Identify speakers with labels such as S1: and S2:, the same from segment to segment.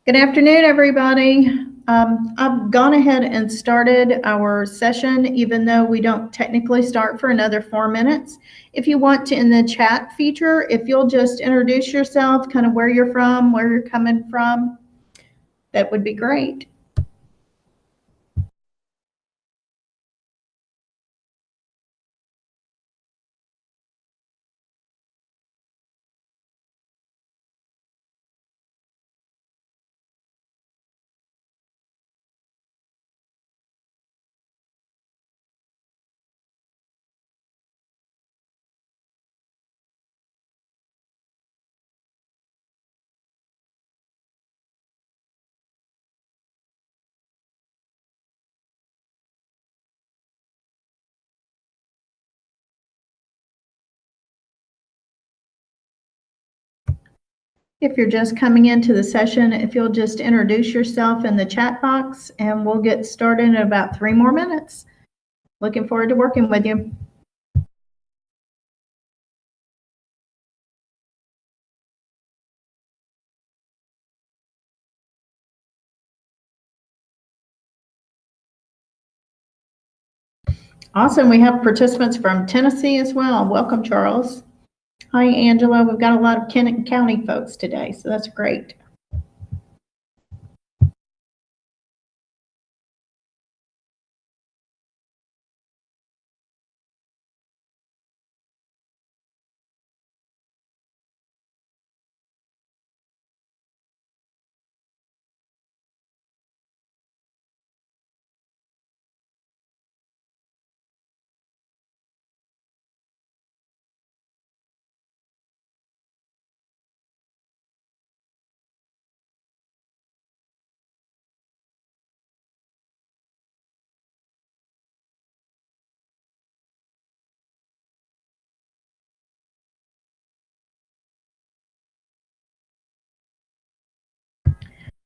S1: Good afternoon, everybody. I've gone ahead and started our session, even though we don't technically start for another 4 minutes. If you want to, in the chat feature, if you'll just introduce yourself, kind of where you're from, where you're coming from, that would be great. If you're just coming into the session, if you'll just introduce yourself in the chat box, and we'll get started in about 3 more minutes. Looking forward to working with you. Awesome. We have participants from Tennessee as well. Welcome, Charles. Hi, Angela. We've got a lot of Kenton County folks today, so that's great.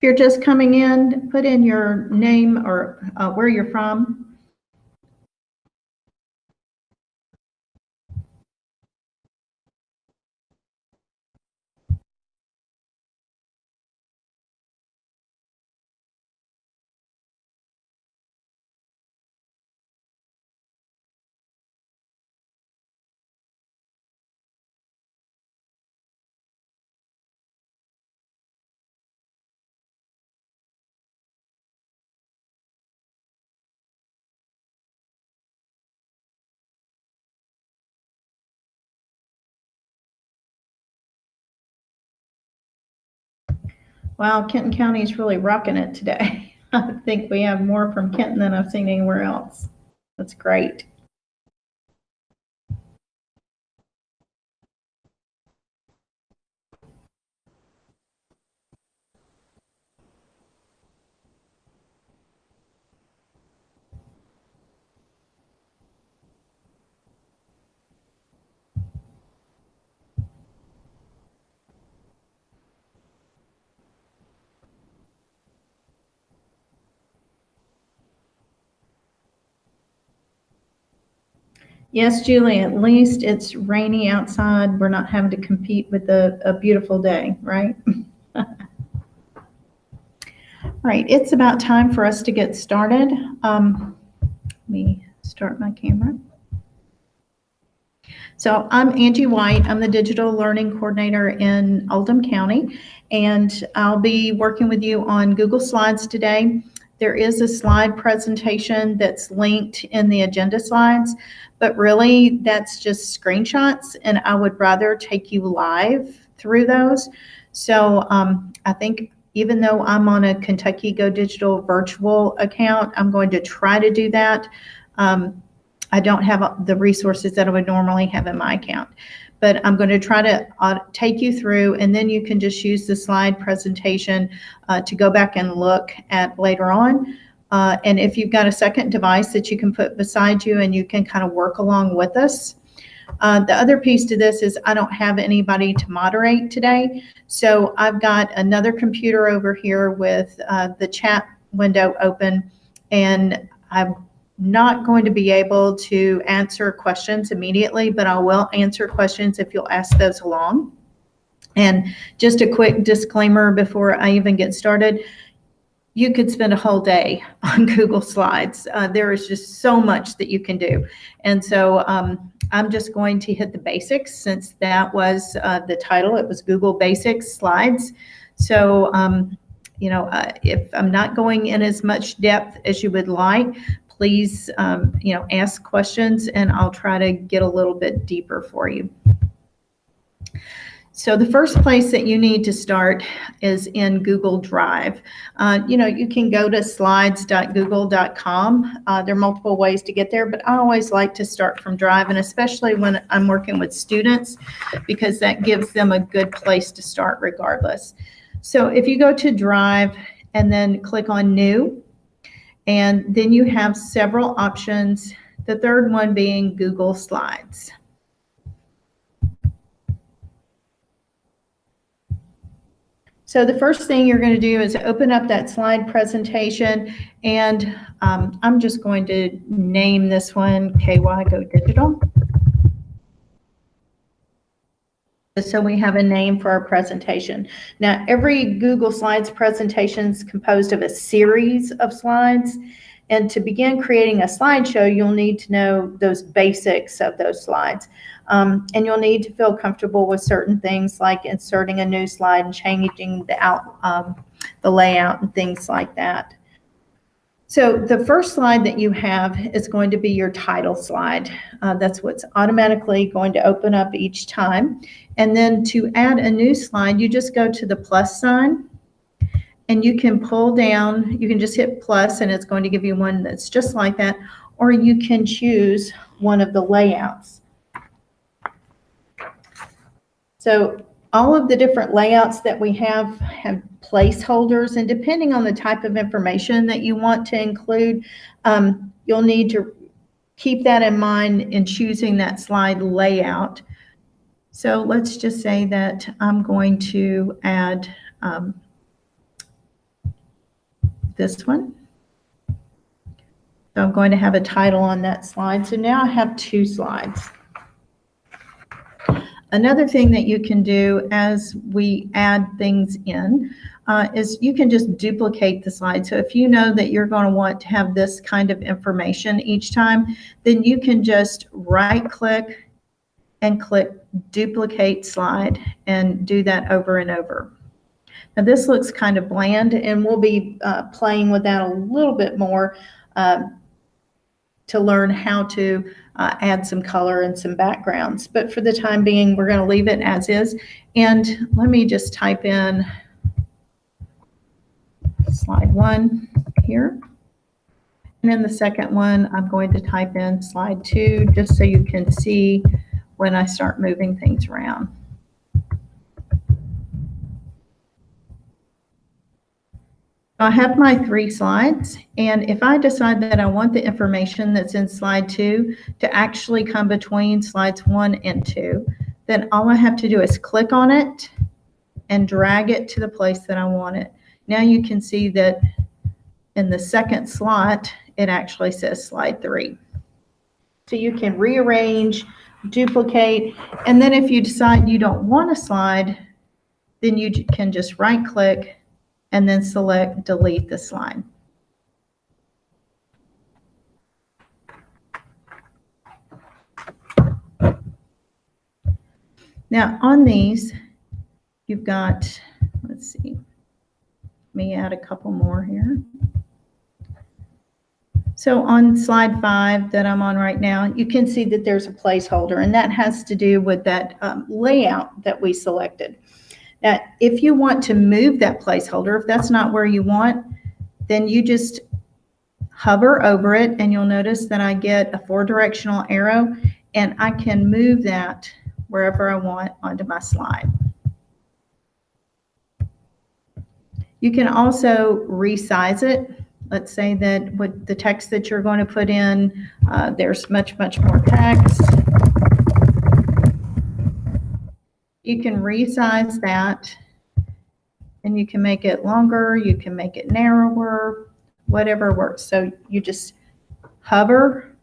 S1: If you're just coming in, put in your name or where you're from. Wow, Kenton County is really rocking it today. I think we have more from Kenton than I've seen anywhere else. That's great. Yes, Julie, at least it's rainy outside. We're not having to compete with a beautiful day, right? All right, it's about time for us to get started. Let me start my camera. So I'm Angie White. I'm the Digital Learning Coordinator in Oldham County, and I'll be working with you on Google Slides today. There is a slide presentation that's linked in the agenda slides, but really that's just screenshots, and I would rather take you live through those. So I think even though I'm on a Kentucky Go Digital virtual account, I'm going to try to do that. I don't have the resources that I would normally have in my account, but I'm going to try to take you through, and then you can just use the slide presentation to go back and look at later on. And if you've got a second device that you can put beside you and you can kind of work along with us. The other piece to this is I don't have anybody to moderate today. So I've got another computer over here with the chat window open, and I'm not going to be able to answer questions immediately, but I will answer questions if you'll ask those along. And just a quick disclaimer before I even get started, you could spend a whole day on Google Slides. There is just so much that you can do. And so I'm just going to hit the basics, since that was the title. It was Google Basics Slides. So, if I'm not going in as much depth as you would like, please, ask questions and I'll try to get a little bit deeper for you. So the first place that you need to start is in Google Drive. You can go to slides.google.com. There are multiple ways to get there, but I always like to start from Drive, and especially when I'm working with students, because that gives them a good place to start regardless. So if you go to Drive and then click on New, and then you have several options, the third one being Google Slides. So the first thing you're going to do is open up that slide presentation, and I'm just going to name this one KY Go Digital. So we have a name for our presentation. Now, every Google Slides presentation is composed of a series of slides, and to begin creating a slideshow, you'll need to know those basics of those slides. And you'll need to feel comfortable with certain things like inserting a new slide and changing the layout and things like that. So the first slide that you have is going to be your title slide. That's what's automatically going to open up each time. And then to add a new slide, you just go to the plus sign, and you can pull down, you can just hit plus and it's going to give you one that's just like that, or you can choose one of the layouts. So all of the different layouts that we have placeholders, and depending on the type of information that you want to include, you'll need to keep that in mind in choosing that slide layout. So let's just say that I'm going to add this one. So I'm going to have a title on that slide. So now I have two slides. Another thing that you can do as we add things in is you can just duplicate the slide. So if you know that you're going to want to have this kind of information each time, then you can just right-click and click Duplicate Slide and do that over and over. Now this looks kind of bland, and we'll be playing with that a little bit more to learn how to add some color and some backgrounds. But for the time being, we're going to leave it as is. And let me just type in slide 1 here. And then the second one, I'm going to type in slide 2, just so you can see when I start moving things around. I have my 3 slides, and if I decide that I want the information that's in slide 2 to actually come between slides 1 and 2, then all I have to do is click on it and drag it to the place that I want it. Now you can see that in the second slot, it actually says slide 3. So you can rearrange, duplicate, and then if you decide you don't want a slide, then you can just right-click and then select delete the slide. Now on these, you've got, let's see, let me add a couple more here. So on slide 5 that I'm on right now, you can see that there's a placeholder, and that has to do with that layout that we selected. Now, if you want to move that placeholder, if that's not where you want, then you just hover over it, and you'll notice that I get a 4-directional arrow, and I can move that wherever I want onto my slide. You can also resize it. Let's say that with the text that you're going to put in, there's much more text. You can resize that, and you can make it longer, you can make it narrower, whatever works. So you just hover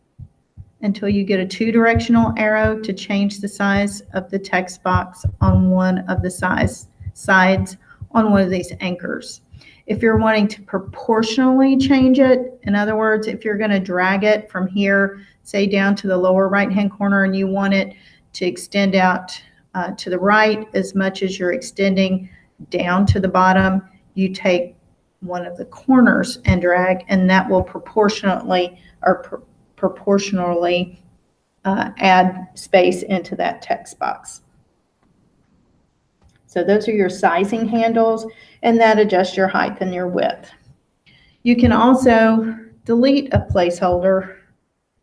S1: until you get a 2-directional arrow to change the size of the text box on one of the sides on one of these anchors. If you're wanting to proportionally change it, in other words, if you're going to drag it from here, say down to the lower right-hand corner, and you want it to extend out to the right as much as you're extending down to the bottom, you take one of the corners and drag, and that will proportionally add space into that text box. So those are your sizing handles, and that adjusts your height and your width. You can also delete a placeholder.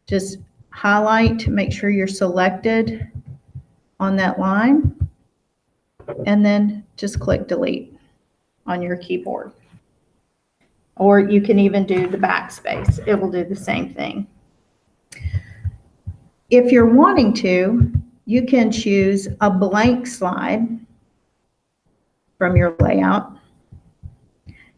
S1: Just highlight, make sure you're selected on that line, and then just click delete on your keyboard. Or you can even do the backspace. It will do the same thing. If you're wanting to, you can choose a blank slide from your layout,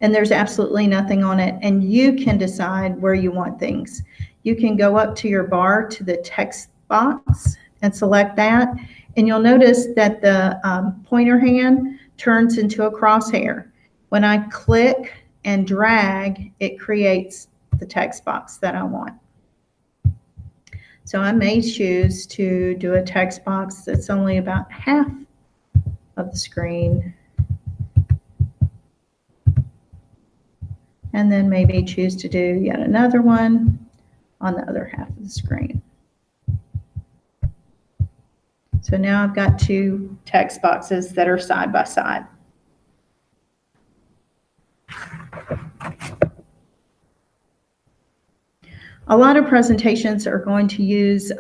S1: and there's absolutely nothing on it, and you can decide where you want things. You can go up to your bar to the text box and select that, and you'll notice that the pointer hand turns into a crosshair. When I click and drag, it creates the text box that I want. So I may choose to do a text box that's only about half of the screen, and then maybe choose to do yet another one on the other half of the screen. So now I've got 2 text boxes that are side by side. A lot of presentations are going to use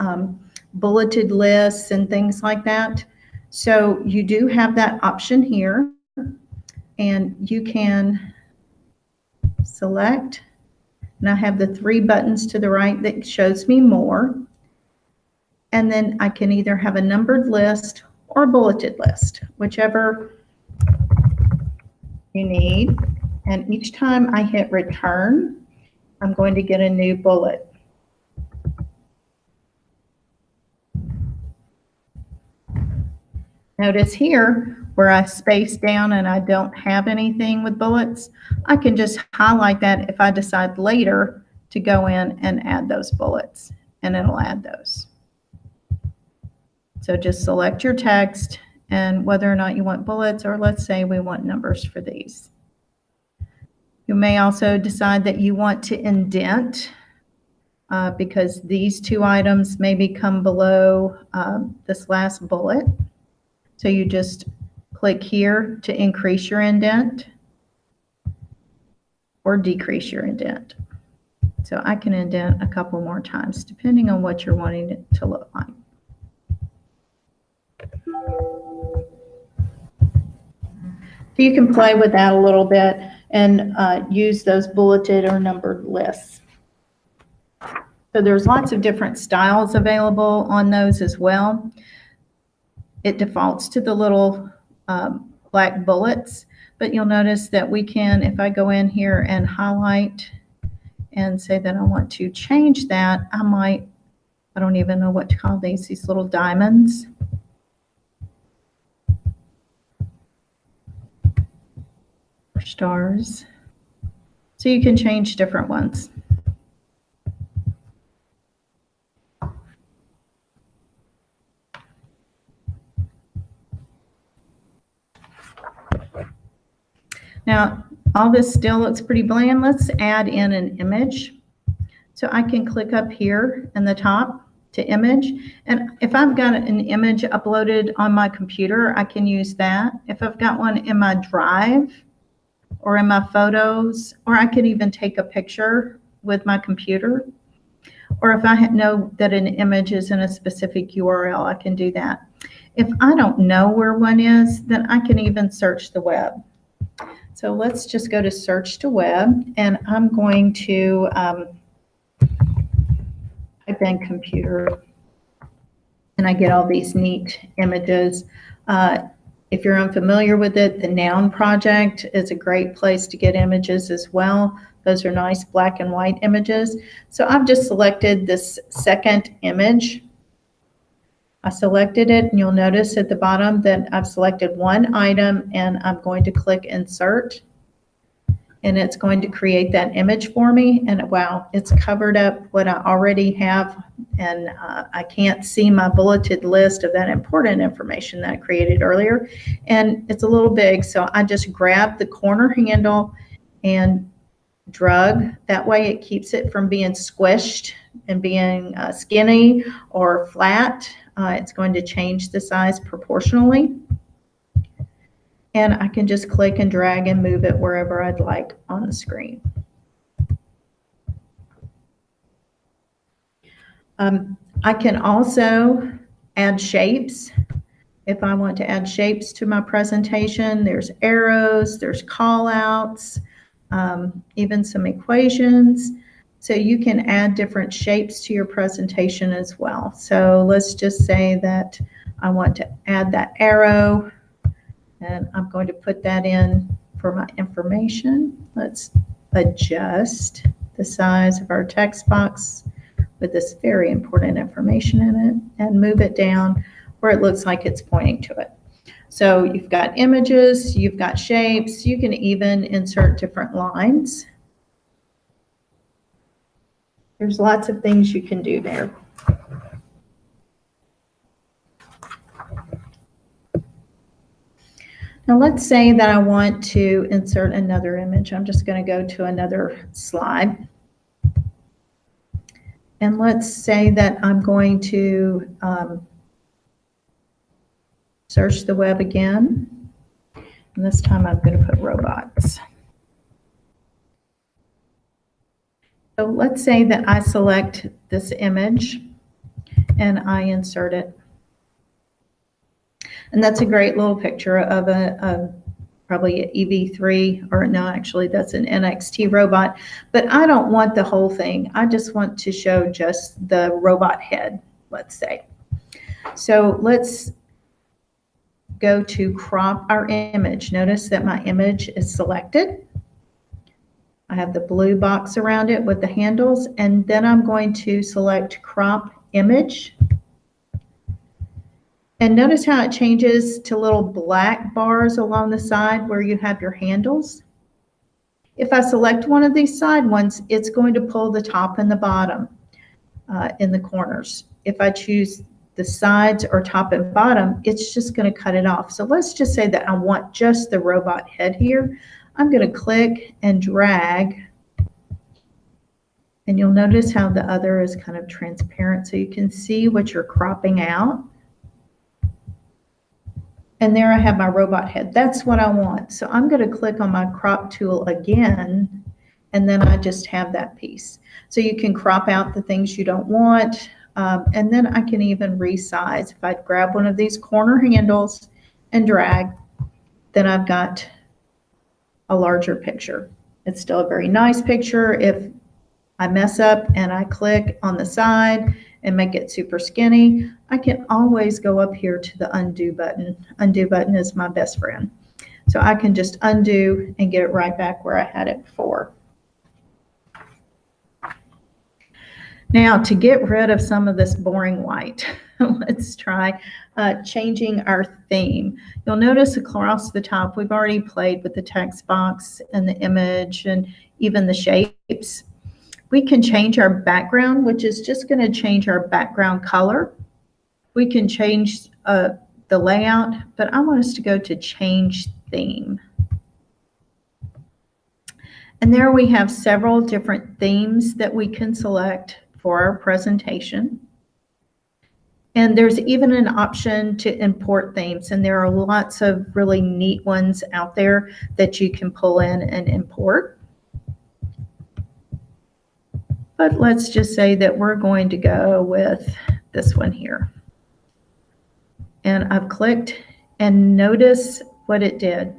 S1: bulleted lists and things like that. So you do have that option here, and you can select, and I have the 3 buttons to the right that shows me more. And then I can either have a numbered list or a bulleted list, whichever you need. And each time I hit return, I'm going to get a new bullet. Notice here where I space down and I don't have anything with bullets, I can just highlight that if I decide later to go in and add those bullets, and it'll add those. So just select your text and whether or not you want bullets, or let's say we want numbers for these. You may also decide that you want to indent because these 2 items maybe come below this last bullet. So you just click here to increase your indent or decrease your indent. So I can indent a couple more times depending on what you're wanting it to look like. So you can play with that a little bit and use those bulleted or numbered lists. So there's lots of different styles available on those as well. It defaults to the little black bullets, but you'll notice that we can, if I go in here and highlight and say that I want to change that, I don't even know what to call these little diamonds. Or stars. So you can change different ones. Now, all this still looks pretty bland. Let's add in an image. So I can click up here in the top to image. And if I've got an image uploaded on my computer, I can use that. If I've got one in my drive or in my photos, or I can even take a picture with my computer. Or if I know that an image is in a specific URL, I can do that. If I don't know where one is, then I can even search the web. So let's just go to search to web, and I'm going to type in computer, and I get all these neat images. If you're unfamiliar with it, the Noun Project is a great place to get images as well. Those are nice black and white images. So I've just selected this second image. I selected it, and you'll notice at the bottom that I've selected one item, and I'm going to click Insert, and it's going to create that image for me. And wow, it's covered up what I already have, and I can't see my bulleted list of that important information that I created earlier, and it's a little big, so I just grab the corner handle and drug. That way it keeps it from being squished and being skinny or flat. It's going to change the size proportionally. And I can just click and drag and move it wherever I'd like on the screen. I can also add shapes. If I want to add shapes to my presentation, there's arrows, there's call outs, even some equations. So you can add different shapes to your presentation as well. So let's just say that I want to add that arrow, and I'm going to put that in for my information. Let's adjust the size of our text box with this very important information in it and move it down where it looks like it's pointing to it. So you've got images, you've got shapes, you can even insert different lines. There's lots of things you can do there. Now let's say that I want to insert another image. I'm just going to go to another slide. And let's say that I'm going to search the web again. And this time I'm going to put robots. So let's say that I select this image and I insert it. And that's a great little picture of probably an EV3, or no, actually that's an NXT robot. But I don't want the whole thing. I just want to show just the robot head, let's say. So let's go to crop our image. Notice that my image is selected. I have the blue box around it with the handles, and then I'm going to select crop image. And notice how it changes to little black bars along the side where you have your handles. If I select one of these side ones, it's going to pull the top and the bottom in the corners. If I choose the sides or top and bottom, it's just going to cut it off. So let's just say that I want just the robot head here. I'm going to click and drag, and you'll notice how the other is kind of transparent so you can see what you're cropping out. And there I have my robot head. That's what I want. So I'm going to click on my crop tool again, and then I just have that piece. So you can crop out the things you don't want, and then I can even resize. If I grab one of these corner handles and drag, then I've got a larger picture. It's still a very nice picture. If I mess up and I click on the side and make it super skinny, I can always go up here to the undo button. Undo button is my best friend. So I can just undo and get it right back where I had it before. Now, to get rid of some of this boring white, let's try changing our theme. You'll notice across the top, we've already played with the text box and the image and even the shapes. We can change our background, which is just going to change our background color. We can change the layout, but I want us to go to change theme. And there we have several different themes that we can select for our presentation. And there's even an option to import themes, and there are lots of really neat ones out there that you can pull in and import. But let's just say that we're going to go with this one here. And I've clicked, and notice what it did.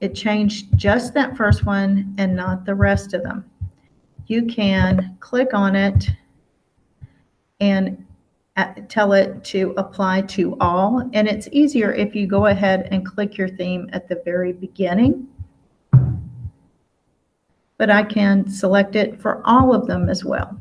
S1: It changed just that first one and not the rest of them. You can click on it and tell it to apply to all. And it's easier if you go ahead and click your theme at the very beginning. but I can select it for all of them as well.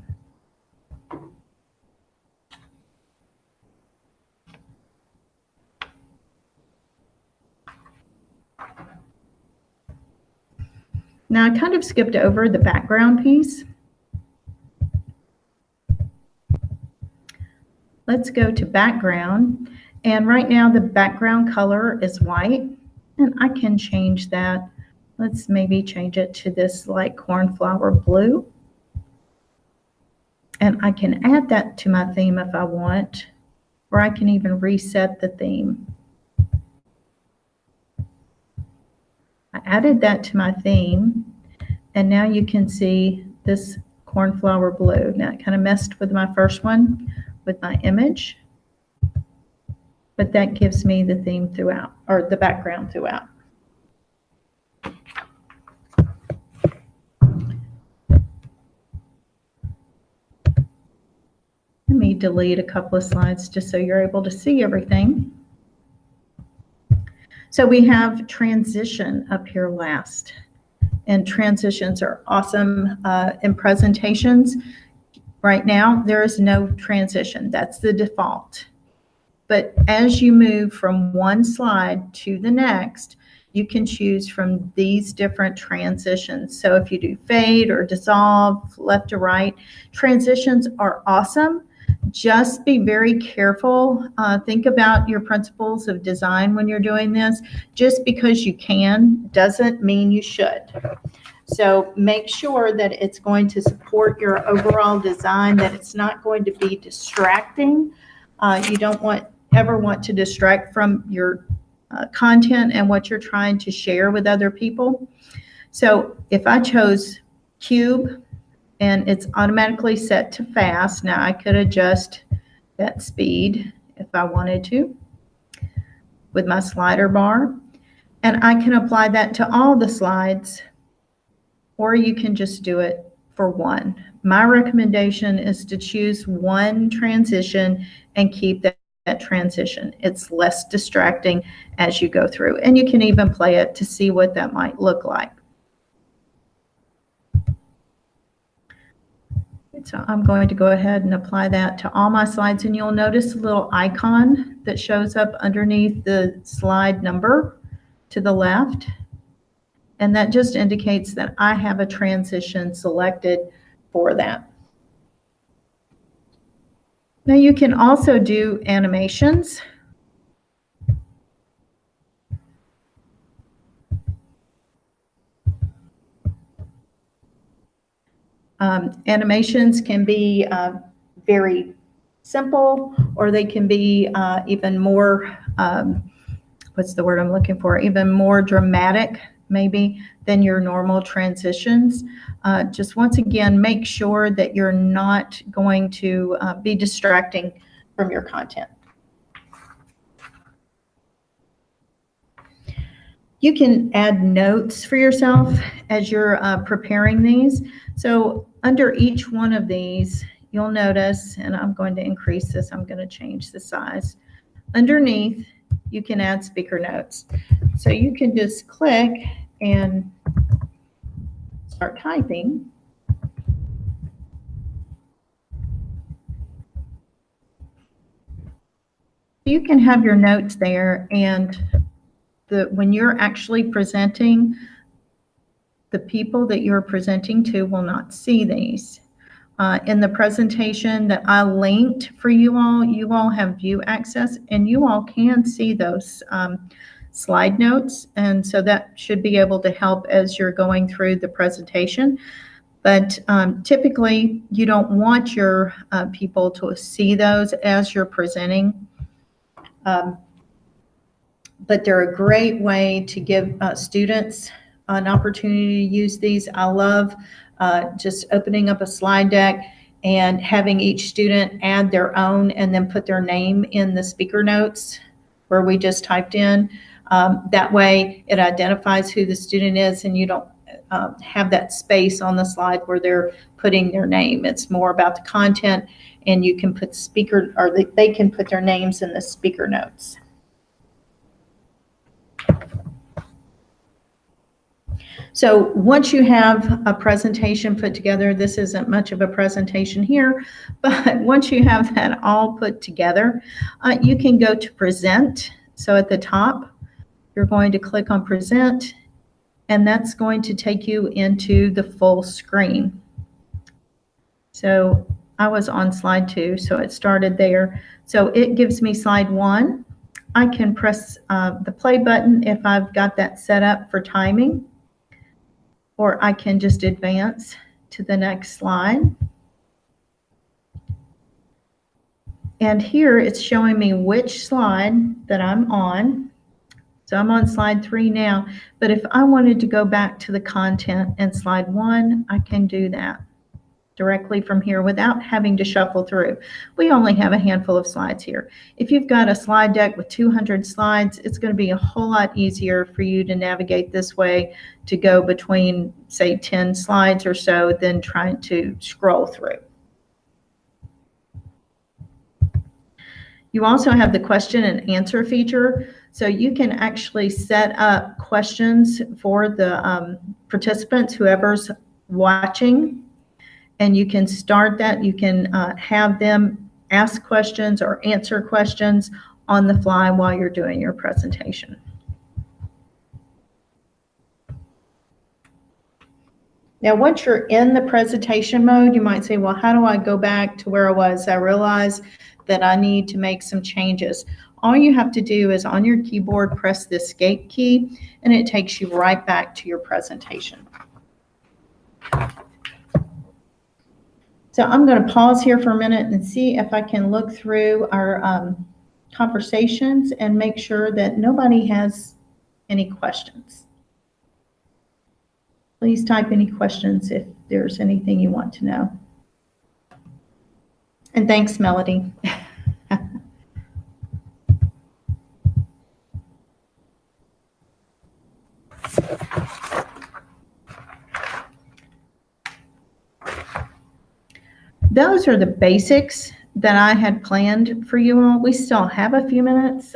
S1: Now, I kind of skipped over the background piece. Let's go to background. And right now the background color is white, and I can change that. Let's maybe change it to this light cornflower blue. And I can add that to my theme if I want, or I can even reset the theme. I added that to my theme, and now you can see this cornflower blue. Now it kind of messed with my first one with my image, but that gives me the theme throughout, or the background throughout. Let me delete a couple of slides just so you're able to see everything. So we have transition up here last, and transitions are awesome in presentations. Right now, there is no transition. That's the default. But as you move from one slide to the next, you can choose from these different transitions. So if you do fade or dissolve, left to right, transitions are awesome. Just be very careful. Think about your principles of design when you're doing this. Just because you can doesn't mean you should. So make sure that it's going to support your overall design, that it's not going to be distracting. You don't ever want to distract from your content and what you're trying to share with other people. So if I chose cube, and it's automatically set to fast. Now I could adjust that speed if I wanted to with my slider bar, and I can apply that to all the slides, or you can just do it for one. My recommendation is to choose one transition and keep that transition. It's less distracting as you go through, and you can even play it to see what that might look like. So I'm going to go ahead and apply that to all my slides, and you'll notice a little icon that shows up underneath the slide number to the left, and that just indicates that I have a transition selected for that. Now you can also do animations. Animations can be very simple, or they can be even more, what's the word I'm looking for, even more dramatic maybe than your normal transitions. Just once again, make sure that you're not going to be distracting from your content. You can add notes for yourself as you're preparing these. So under each one of these, you'll notice, and I'm going to increase this, I'm going to change the size. Underneath, you can add speaker notes. So you can just click and start typing. You can have your notes there, and when you're actually presenting, the people that you're presenting to will not see these. In the presentation that I linked for you all have view access, and you all can see those slide notes, and so that should be able to help as you're going through the presentation. But typically, you don't want your people to see those as you're presenting. But they're a great way to give students an opportunity to use these. I love just opening up a slide deck and having each student add their own and then put their name in the speaker notes where we just typed in. That way it identifies who the student is, and you don't have that space on the slide where they're putting their name. It's more about the content, and you can put speaker, or they can put their names in the speaker notes. So once you have a presentation put together, this isn't much of a presentation here, but once you have that all put together, you can go to present. So at the top, you're going to click on present, and that's going to take you into the full screen. So I was on slide 2, so it started there. So it gives me slide 1. I can press the play button if I've got that set up for timing, or I can just advance to the next slide. And here it's showing me which slide that I'm on. So I'm on slide 3 now, but if I wanted to go back to the content in slide 1, I can do that directly from here without having to shuffle through. We only have a handful of slides here. If you've got a slide deck with 200 slides, it's going to be a whole lot easier for you to navigate this way, to go between, say, 10 slides or so than trying to scroll through. You also have the question and answer feature, so you can actually set up questions for the participants, whoever's watching, and you can start that. You can have them ask questions or answer questions on the fly while you're doing your presentation. Now, once you're in the presentation mode, you might say, well, how do I go back to where I was? I realize that I need to make some changes. All you have to do is on your keyboard, press the escape key, and it takes you right back to your presentation. So I'm going to pause here for a minute and see if I can look through our conversations and make sure that nobody has any questions. Please type any questions if there's anything you want to know. And thanks, Melody. Those are the basics that I had planned for you all. We still have a few minutes.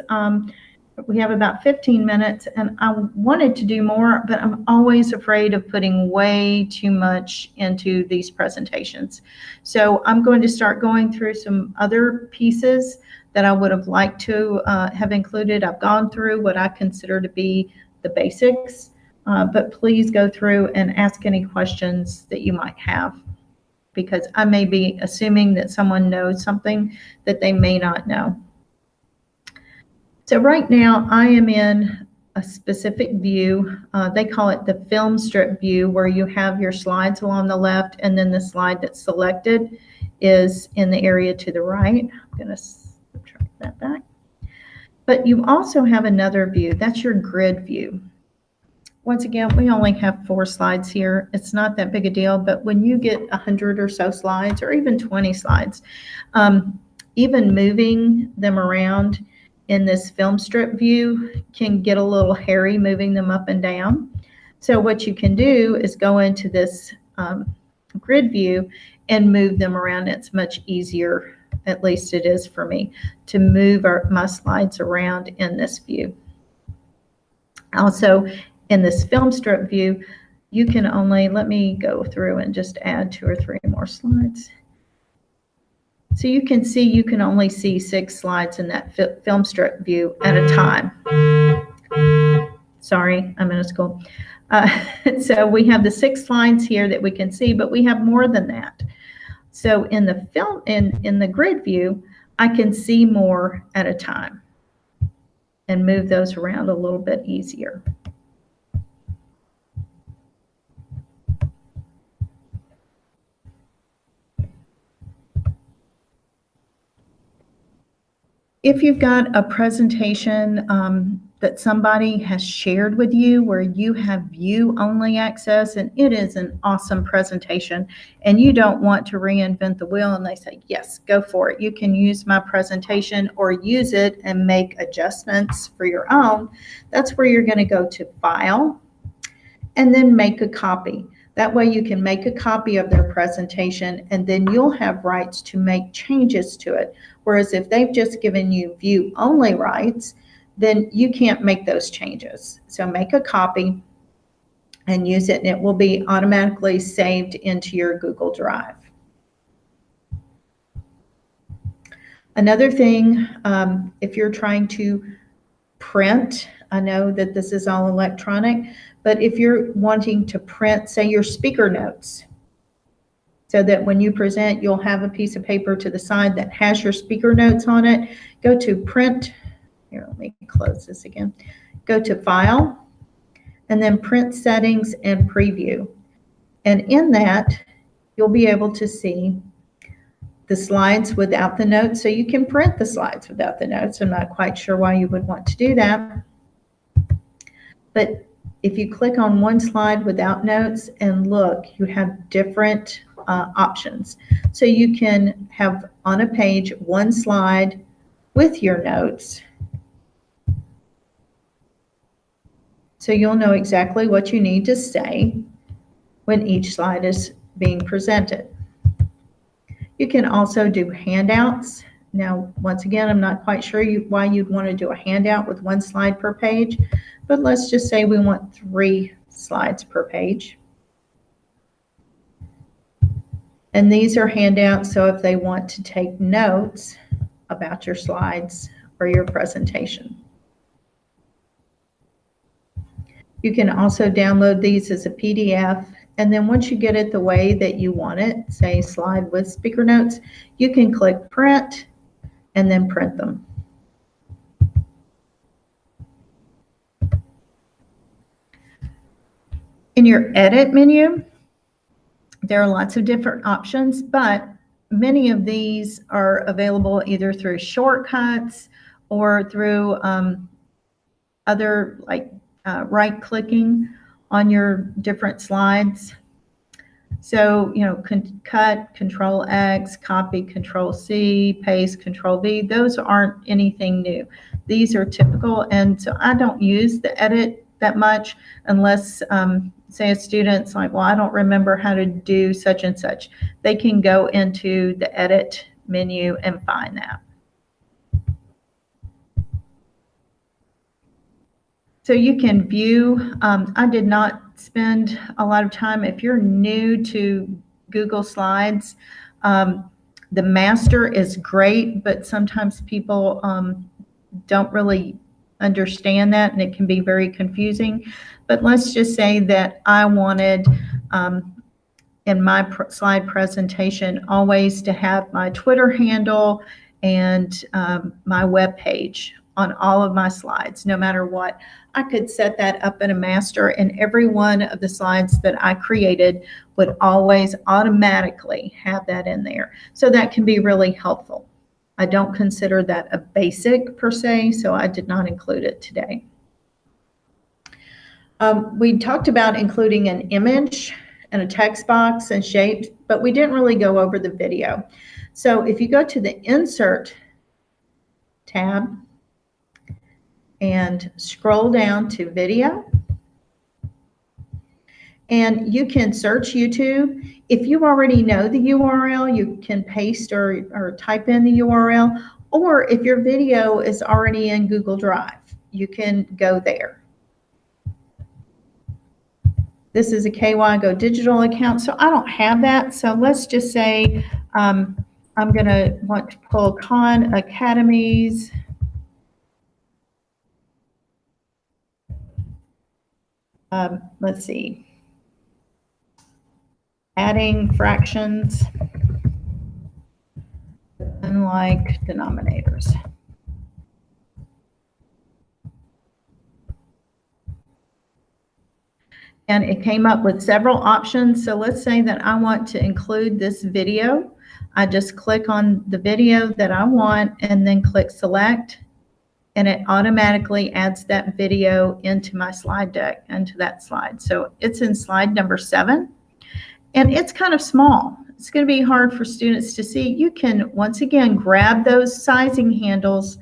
S1: We have about 15 minutes, and I wanted to do more, but I'm always afraid of putting way too much into these presentations. So I'm going to start going through some other pieces that I would have liked to have included. I've gone through what I consider to be the basics, but please go through and ask any questions that you might have, because I may be assuming that someone knows something that they may not know. So right now I am in a specific view. They call it the film strip view, where you have your slides along the left, and then the slide that's selected is in the area to the right. I'm going to subtract that back. But you also have another view. That's your grid view. Once again, we only have 4 slides here. It's not that big a deal, but when you get 100 or so slides, or even 20 slides, even moving them around in this film strip view can get a little hairy, moving them up and down. So what you can do is go into this grid view and move them around. It's much easier, at least it is for me, to move my slides around in this view. Also, in this film strip view, you can only, let me go through and just add 2 or 3 more slides. So you can see, you can only see 6 slides in that film strip view at a time. Sorry, I'm in a school. So we have the 6 slides here that we can see, but we have more than that. So in the in the grid view, I can see more at a time and move those around a little bit easier. If you've got a presentation that somebody has shared with you where you have view-only access, and it is an awesome presentation, and you don't want to reinvent the wheel, and they say, yes, go for it. You can use my presentation or use it and make adjustments for your own. That's where you're going to go to File and then Make a Copy. That way you can make a copy of their presentation, and then you'll have rights to make changes to it. Whereas if they've just given you view-only rights, then you can't make those changes. So make a copy, and use it, and it will be automatically saved into your Google Drive. Another thing, if you're trying to print, I know that this is all electronic, but if you're wanting to print, say, your speaker notes, so that when you present, you'll have a piece of paper to the side that has your speaker notes on it, go to Print. Here, let me close this again. Go to File, and then Print Settings and Preview. And in that, you'll be able to see the slides without the notes, so you can print the slides without the notes. I'm not quite sure why you would want to do that. But if you click on one slide without notes and look, you have different options. So you can have on a page one slide with your notes. So you'll know exactly what you need to say when each slide is being presented. You can also do handouts. Now, once again, I'm not quite sure why you'd want to do a handout with one slide per page, but let's just say we want 3 slides per page. And these are handouts, so if they want to take notes about your slides or your presentation. You can also download these as a PDF, and then once you get it the way that you want it, say slide with speaker notes, you can click Print and then print them. In your Edit menu, there are lots of different options, but many of these are available either through shortcuts or through other, like right-clicking on your different slides. So, you know, cut, Control X, copy, Control C, paste, Control V. Those aren't anything new. These are typical, and so I don't use the Edit that much unless, say, a student's like, well, I don't remember how to do such and such. They can go into the Edit menu and find that. So you can view, I did not spend a lot of time. If you're new to Google Slides, the master is great, but sometimes people don't really understand that, and it can be very confusing. But let's just say that I wanted in my slide presentation always to have my Twitter handle and my web page on all of my slides, no matter what. I could set that up in a master, and every one of the slides that I created would always automatically have that in there. So that can be really helpful. I don't consider that a basic per se, so I did not include it today. We talked about including an image and a text box and shapes, but we didn't really go over the video. So if you go to the Insert tab and scroll down to Video, and you can search YouTube. If you already know the URL, you can paste or type in the URL, or if your video is already in Google Drive, you can go there. This is a KY Go Digital account, so I don't have that. So let's just say I'm going to want to pull Khan Academies. Let's see. Adding fractions, unlike denominators. And it came up with several options. So let's say that I want to include this video. I just click on the video that I want and then click Select, and it automatically adds that video into my slide deck, into that slide. So it's in slide number 7. And it's kind of small. It's going to be hard for students to see. You can, once again, grab those sizing handles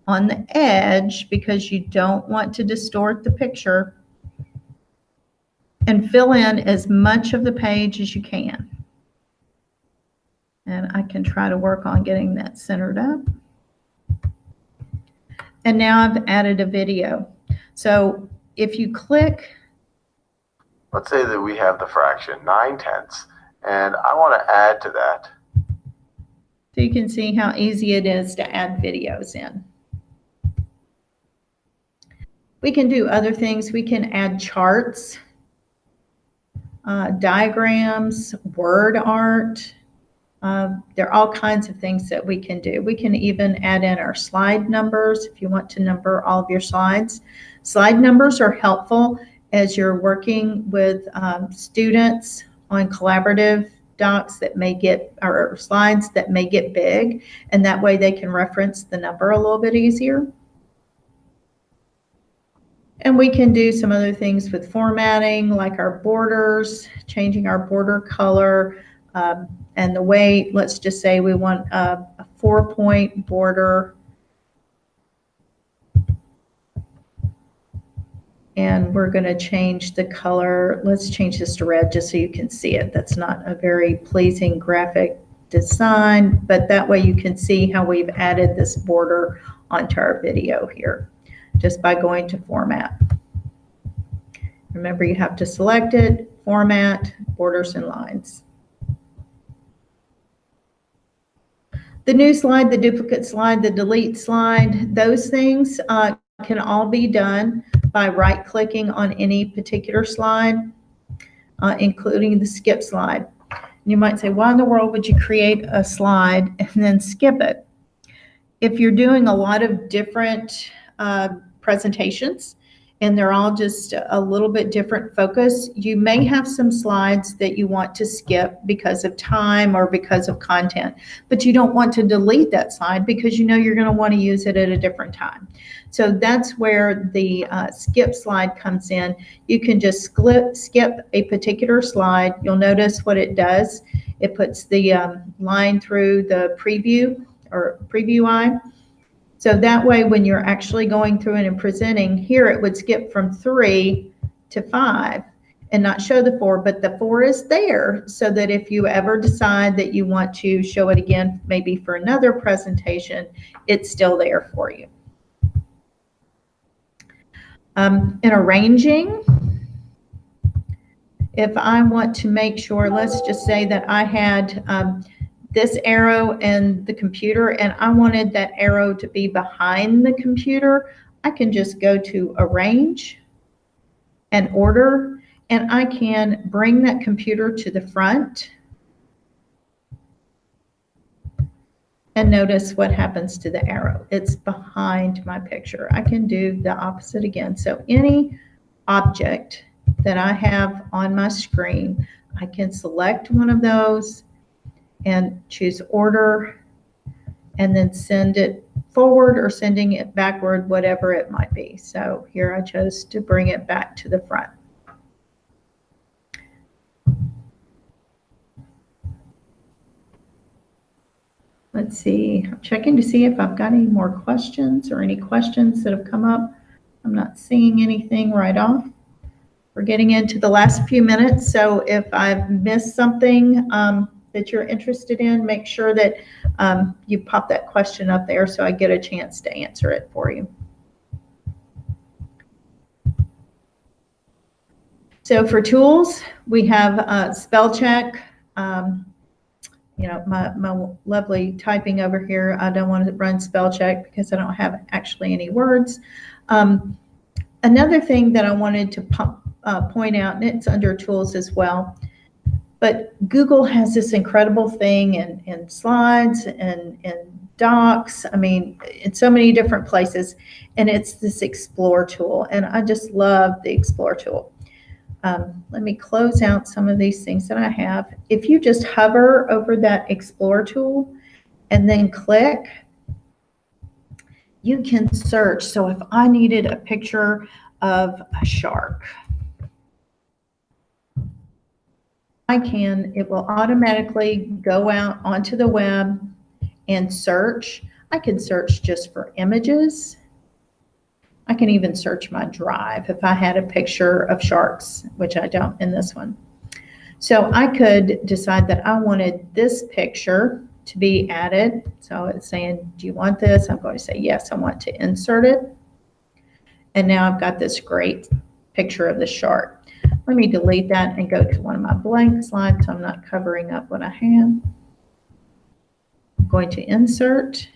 S1: on the edge because you don't want to distort the picture, and fill in as much of the page as you can. And I can try to work on getting that centered up. And now I've added a video. So if you click
S2: Let's say that we have the fraction 9/10, and I want to add to that.
S1: So you can see how easy it is to add videos in. We can do other things. We can add charts, diagrams, word art. There are all kinds of things that we can do. We can even add in our slide numbers if you want to number all of your slides. Slide numbers are helpful as you're working with students on collaborative docs that may get, or slides that may get big, and that way they can reference the number a little bit easier. And we can do some other things with formatting, like our borders, changing our border color, and the way, let's just say we want a 4-point border, and we're going to change the color. Let's change this to red just so you can see it. That's not a very pleasing graphic design, but that way you can see how we've added this border onto our video here just by going to format. Remember, you have to select it, format, borders and lines. The new slide, the duplicate slide, the delete slide, those things can all be done by right-clicking on any particular slide, including the skip slide. And you might say, why in the world would you create a slide and then skip it? If you're doing a lot of different presentations, and they're all just a little bit different focus, you may have some slides that you want to skip because of time or because of content, but you don't want to delete that slide because you know you're going to want to use it at a different time. So that's where the skip slide comes in. You can just skip a particular slide. You'll notice what it does. It puts the line through the preview or preview eye. So that way, when you're actually going through it and presenting, here it would skip from 3 to 5 and not show the 4, but the 4 is there so that if you ever decide that you want to show it again, maybe for another presentation, it's still there for you. In arranging, if I want to make sure, let's just say that I had this arrow and the computer, and I wanted that arrow to be behind the computer, I can just go to Arrange and Order, and I can bring that computer to the front. And notice what happens to the arrow. It's behind my picture. I can do the opposite again. So any object that I have on my screen, I can select one of those and choose Order, and then send it forward or sending it backward, whatever it might be. So here I chose to bring it back to the front. Let's see, I'm checking to see if I've got any more questions or any questions that have come up. I'm not seeing anything right off. We're getting into the last few minutes, so if I've missed something that you're interested in, make sure that you pop that question up there so I get a chance to answer it for you. So for tools, we have spell check. You know, my lovely typing over here, I don't want to run spell check because I don't have actually any words. Another thing that I wanted to point out, and it's under tools as well, but Google has this incredible thing in slides and docs, I mean, in so many different places, and it's this Explore tool, and I just love the Explore tool. Let me close out some of these things that I have. If you just hover over that Explore tool and then click, you can search. So if I needed a picture of a shark, I can, it will automatically go out onto the web and search. I can search just for images. I can even search my drive if I had a picture of sharks, which I don't in this one. So I could decide that I wanted this picture to be added. So it's saying, do you want this? I'm going to say, yes, I want to insert it. And now I've got this great picture of the shark. Let me delete that and go to one of my blank slides so I'm not covering up what I have. I'm going to insert,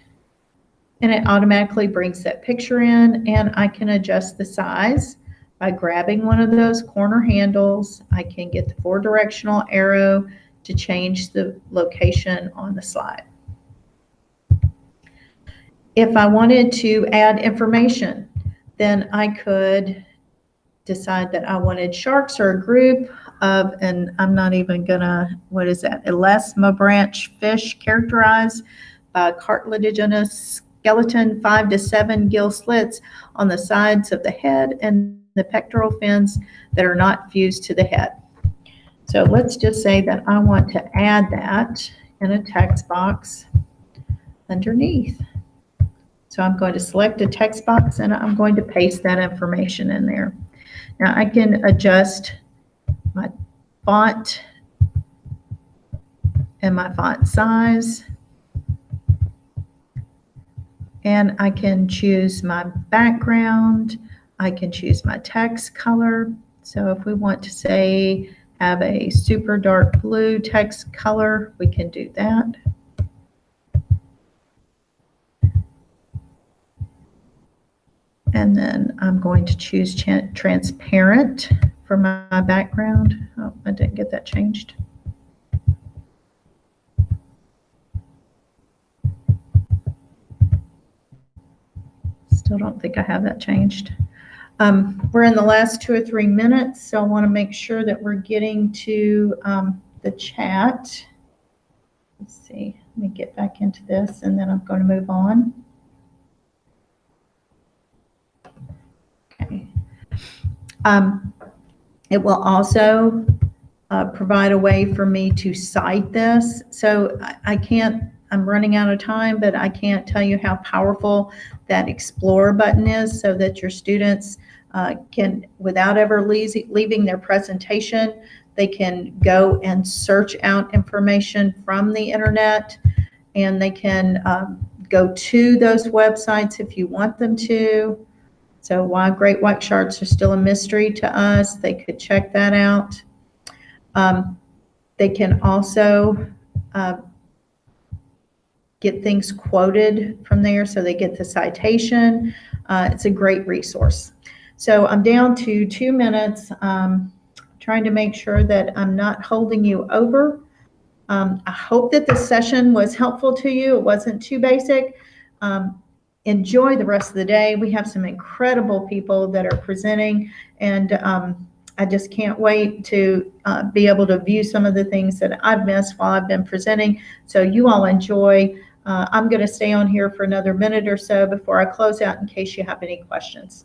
S1: and it automatically brings that picture in, and I can adjust the size by grabbing one of those corner handles. I can get the 4-directional arrow to change the location on the slide. If I wanted to add information, then I could decide that I wanted sharks or a group of, and I'm not even gonna, what is that? Elasmobranch fish characterized by cartilaginous skeleton, 5 to 7 gill slits on the sides of the head and the pectoral fins that are not fused to the head. So let's just say that I want to add that in a text box underneath. So I'm going to select a text box and I'm going to paste that information in there. Now I can adjust my font and my font size, and I can choose my background. I can choose my text color. So if we want to say have a super dark blue text color, we can do that. And then I'm going to choose transparent for my background. Oh, I didn't get that changed. Still don't think I have that changed. We're in the last 2 or 3 minutes, so I want to make sure that we're getting to the chat. Let's see, let me get back into this and then I'm going to move on. Okay. It will also provide a way for me to cite this. So I can't, I'm running out of time, but I can't tell you how powerful that Explore button is so that your students can, without ever leaving their presentation, they can go and search out information from the internet, and they can go to those websites if you want them to. So why great white sharks are still a mystery to us, they could check that out. They can also get things quoted from there, so they get the citation. It's a great resource. So I'm down to 2 minutes, trying to make sure that I'm not holding you over. I hope that this session was helpful to you. It wasn't too basic. Enjoy the rest of the day. We have some incredible people that are presenting, and I just can't wait to be able to view some of the things that I've missed while I've been presenting. So you all enjoy. I'm going to stay on here for another minute or so before I close out in case you have any questions.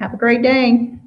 S1: Have a great day.